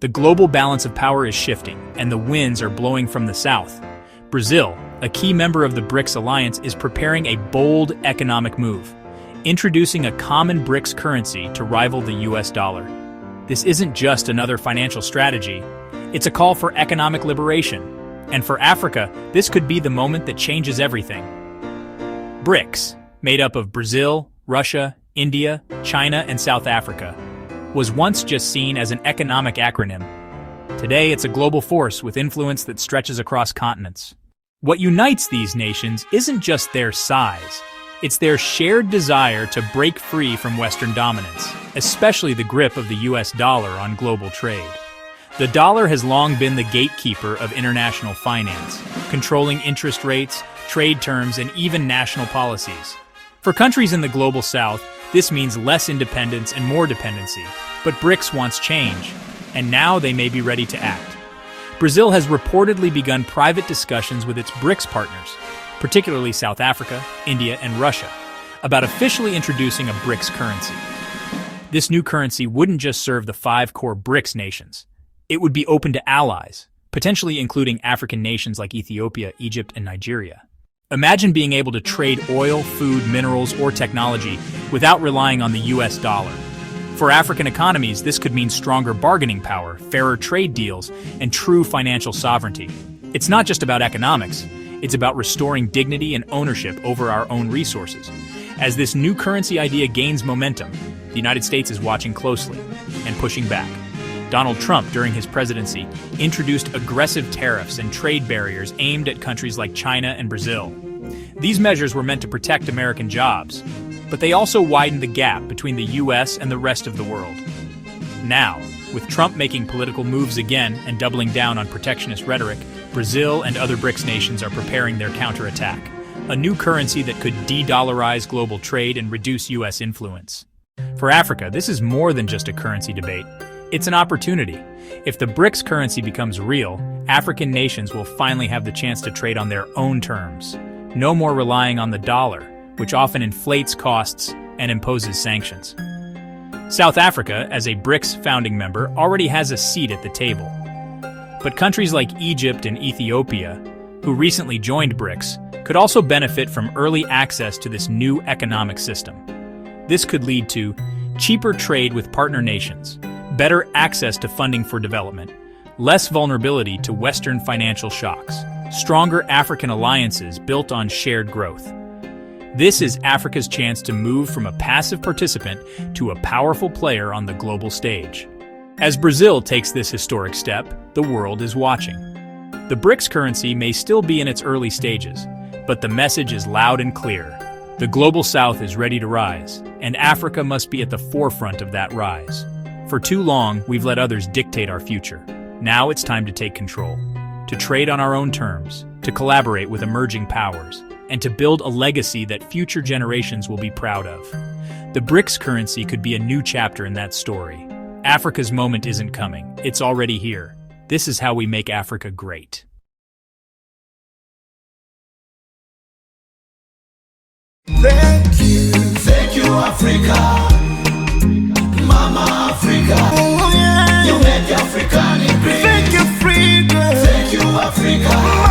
The global balance of power is shifting, and the winds are blowing from the south. Brazil, a key member of the BRICS alliance, is preparing a bold economic move, introducing a common BRICS currency to rival the US dollar. This isn't just another financial strategy, it's a call for economic liberation. And for Africa, this could be the moment that changes everything. BRICS, made up of Brazil, Russia, India, China, and South Africa, was once just seen as an economic acronym. Today, it's a global force with influence that stretches across continents. What unites these nations isn't just their size, it's their shared desire to break free from Western dominance, especially the grip of the US dollar on global trade. The dollar has long been the gatekeeper of international finance, controlling interest rates, trade terms, and even national policies. For countries in the global south, this means less independence and more dependency. But BRICS wants change, and now they may be ready to act. Brazil has reportedly begun private discussions with its BRICS partners, particularly South Africa, India, and Russia, about officially introducing a BRICS currency. This new currency wouldn't just serve the 5 core BRICS nations. It would be open to allies, potentially including African nations like Ethiopia, Egypt, and Nigeria. Imagine being able to trade oil, food, minerals, or technology without relying on the US dollar. For African economies, this could mean stronger bargaining power, fairer trade deals, and true financial sovereignty. It's not just about economics, it's about restoring dignity and ownership over our own resources. As this new currency idea gains momentum, the United States is watching closely and pushing back. Donald Trump, during his presidency, introduced aggressive tariffs and trade barriers aimed at countries like China and Brazil. These measures were meant to protect American jobs, but they also widened the gap between the US and the rest of the world. Now, with Trump making political moves again and doubling down on protectionist rhetoric, Brazil and other BRICS nations are preparing their counterattack, a new currency that could de-dollarize global trade and reduce US influence. For Africa, this is more than just a currency debate. It's an opportunity. If the BRICS currency becomes real, African nations will finally have the chance to trade on their own terms. No more relying on the dollar, which often inflates costs and imposes sanctions. South Africa, as a BRICS founding member, already has a seat at the table. But countries like Egypt and Ethiopia, who recently joined BRICS, could also benefit from early access to this new economic system. This could lead to cheaper trade with partner nations, better access to funding for development, less vulnerability to Western financial shocks, stronger African alliances built on shared growth. This is Africa's chance to move from a passive participant to a powerful player on the global stage. As Brazil takes this historic step, the world is watching. The BRICS currency may still be in its early stages, but the message is loud and clear. The global south is ready to rise, and Africa must be at the forefront of that rise. For too long, we've let others dictate our future. Now it's time to take control, to trade on our own terms, to collaborate with emerging powers, and to build a legacy that future generations will be proud of. The BRICS currency could be a new chapter in that story. Africa's moment isn't coming, it's already here. This is how we make Africa great. Thank you, Africa. Mama Africa, oh, yeah. You make Africa great. Thank you, Africa. Thank you, Africa.